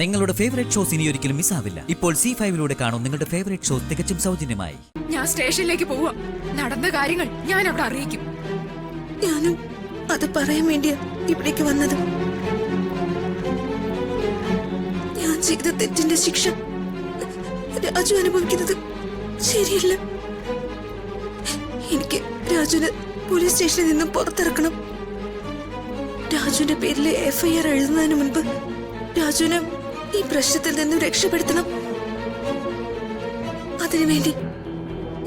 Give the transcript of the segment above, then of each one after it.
നിങ്ങളുടെ favourite shows ഇനി ഒരിക്കലും മിസ്സാവില്ല. ഇപ്പോൾ C5 കാണും നിങ്ങളുടെ ഫേവറേറ്റ് ഷോസ് തികച്ചും സൗജന്യമായി. ഞാൻ സ്റ്റേഷനിലേക്ക് പോവാ. നടന്ന കാര്യങ്ങൾ ഞാൻ അവിടെ അറിയിക്കും. ഞാനും അത് പറയാൻ വേണ്ടിയാ ഇവിടേക്ക് വന്നത്. ഞാൻ ചെയ്ത തെറ്റിന്റെ ശിക്ഷ രാജു അനുഭവിക്കുന്നത് ശരിയല്ല. എനിക്ക് രാജുവിന് പോലീസ് സ്റ്റേഷനിൽ നിന്നും പുറത്തിറക്കണം. രാജുവിന്റെ പേരിൽ FIR എഴുതുന്നതിന് മുൻപ് രാജുവിനെ ഈ പ്രശ്നത്തിൽ നിന്നും രക്ഷപ്പെടുത്തണം. അതിനുവേണ്ടി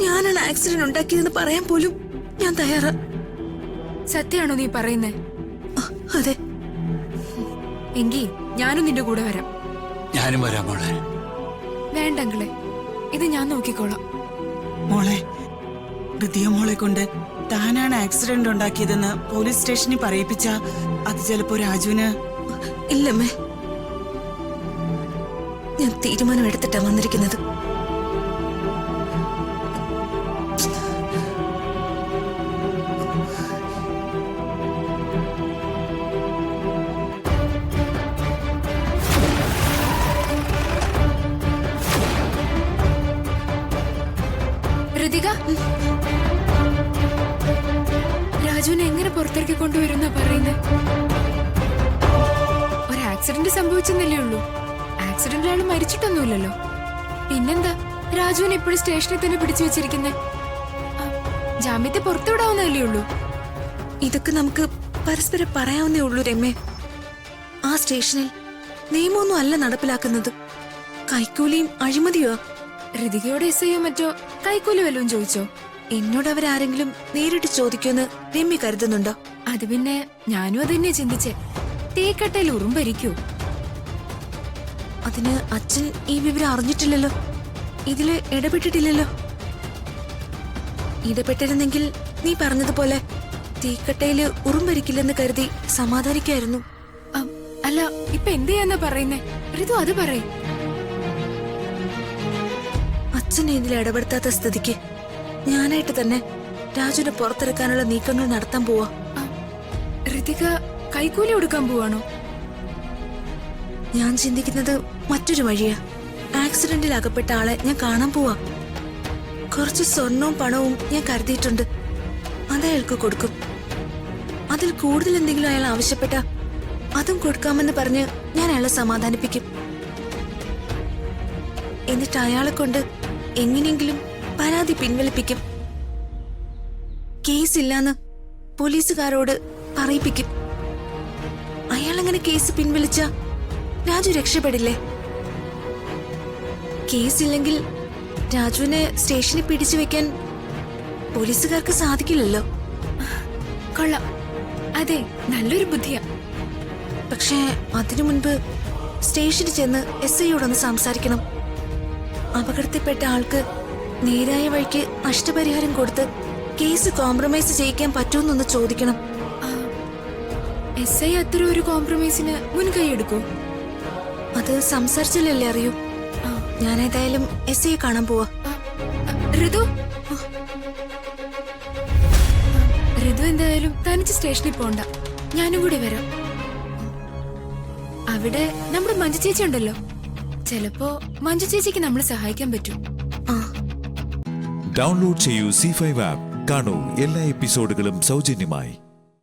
ഞാനാണ് ആക്സിഡന്റ് ഉണ്ടാക്കിയതെന്ന് പറയാൻ പോലും ഞാൻ തയ്യാറാ. സത്യാണോ നീ പറയുന്നേ? അതെ. എങ്കി ഞാനും നിന്റെ കൂടെ വരാം. ഞാനും വരാം മോളെ. വേണ്ടങ്ങളെ, ഇത് ഞാൻ നോക്കിക്കോളാം. മോളെ, ഹൃദയ മോളെ കൊണ്ട് താനാണ് ആക്സിഡന്റ് ഉണ്ടാക്കിയതെന്ന് പോലീസ് സ്റ്റേഷനിൽ പറയിപ്പിച്ച അത് ചിലപ്പോ രാജുവിന്. ഇല്ലമ്മേ, ഞാൻ തീരുമാനമെടുത്തിട്ടാ വന്നിരിക്കുന്നത്. ഋതിക, രാജുവിനെ എങ്ങനെ പുറത്തേക്ക് കൊണ്ടുവരുന്ന പറയുന്നത്? ഒരു ആക്സിഡന്റ് സംഭവിച്ചെന്നല്ലേ ഉള്ളൂ. ആക്സിഡന്റിൽ ആള് മരിച്ചിട്ടൊന്നുമില്ലല്ലോ. പിന്നെന്താ രാജുവിനെ ഇപ്പോഴും സ്റ്റേഷനിൽ തന്നെ പിടിച്ചു വെച്ചിരിക്കുന്നേ? ജാമ്യത്തെ പുറത്തുവിടാവുന്നതല്ലേ ഉള്ളൂ. ഇതൊക്കെ നമുക്ക് പരസ്പരം പറയാവുന്നേ ഉള്ളൂ രമ്യ. ആ സ്റ്റേഷനിൽ നിയമമൊന്നും അല്ല നടപ്പിലാക്കുന്നത്. കൈക്കൂലിയും അഴിമതിയോ. ഋതികയോട് SIയോ മറ്റോ കൈക്കൂലി വല്ലതും ചോദിച്ചോ? എന്നോട് അവരാരെങ്കിലും നേരിട്ട് ചോദിക്കുമെന്ന് രമ്യ കരുതുന്നുണ്ടോ? അത് പിന്നെ ഞാനും അത് തന്നെ ചിന്തിച്ചേ. തേക്കട്ടയിൽ ഉറുമ്പരിക്കൂ. അതിന് അച്ഛൻ ഈ വിവരം അറിഞ്ഞിട്ടില്ലല്ലോ, ഇതില് ഇടപെട്ടിട്ടില്ലല്ലോ. ഇടപെട്ടിരുന്നെങ്കിൽ നീ പറഞ്ഞതുപോലെ തീക്കട്ടയില് ഉറുമ്പരിക്കില്ലെന്ന് കരുതി സമാധാനിക്കായിരുന്നു. അല്ല, ഇപ്പൊ എന്ത് ചെയ്യാന്നാ പറയുന്നേ? ഋതു അത് പറയും. അച്ഛൻ ഇതിൽ ഇടപെടുത്താത്ത സ്ഥിതിക്ക് ഞാനായിട്ട് തന്നെ രാജുവിനെ പുറത്തിറക്കാനുള്ള നീക്കങ്ങൾ നടത്താൻ പോവാ. ഋതിക കൈക്കൂലി കൊടുക്കാൻ പോവാണോ? ഞാൻ ചിന്തിക്കുന്നത് മറ്റൊരു വഴിയാ. ആക്സിഡന്റിൽ അകപ്പെട്ട ആളെ ഞാൻ കാണാൻ പോവാ. കുറച്ച് സ്വർണവും പണവും ഞാൻ കരുതിയിട്ടുണ്ട്. അത് അയാൾക്ക് കൊടുക്കും. അതിൽ കൂടുതൽ എന്തെങ്കിലും അയാൾ ആവശ്യപ്പെട്ട അതും കൊടുക്കാമെന്ന് പറഞ്ഞ് ഞാൻ അയാളെ സമാധാനിപ്പിക്കും. എന്നിട്ട് അയാളെ കൊണ്ട് എങ്ങനെയെങ്കിലും പരാതി പിൻവലിപ്പിക്കും. കേസില്ലാന്ന് പോലീസുകാരോട് പറയിപ്പിക്കും. അയാളങ്ങനെ കേസ് പിൻവലിച്ച രാജു രക്ഷപ്പെടില്ലേ? കേസില്ലെങ്കിൽ രാജുവിനെ സ്റ്റേഷനിൽ പിടിച്ചു വെക്കാൻ പോലീസുകാർക്ക് സാധിക്കില്ലല്ലോ. കൊള്ളാം, അതെ, നല്ലൊരു ബുദ്ധിയാ. പക്ഷേ അതിനു മുൻപ് സ്റ്റേഷനിൽ ചെന്ന് SIയോടൊന്ന് സംസാരിക്കണം. അപകടത്തിൽപ്പെട്ട ആൾക്ക് നേരായ വഴിക്ക് നഷ്ടപരിഹാരം കൊടുത്ത് കേസ് കോംപ്രമൈസ് ചെയ്യിക്കാൻ പറ്റുമെന്നൊന്ന് ചോദിക്കണം. SI അത്ര ഒരു കോംപ്രമൈസിന് മുൻകൈ എടുക്കൂ? അത് സംസാരിച്ചില്ലല്ലേ അറിയൂ. ഞാൻ ഏതായാലും SIയെ കാണാൻ പോവാ. ഋതു ഋതു എന്തായാലും തനിച്ച് സ്റ്റേഷനിൽ പോണ്ട, ഞാനും കൂടി വരാം. അവിടെ നമ്മുടെ മഞ്ജു ചേച്ചി ഉണ്ടല്ലോ, ചിലപ്പോ മഞ്ജു ചേച്ചിക്ക് നമ്മൾ സഹായിക്കാൻ പറ്റും. ഡൗൺലോഡ് ചെയ്യൂ C5 ആപ്പ്. കാണൂ എല്ലാ എപ്പിസോഡുകളും സൗജന്യമായി.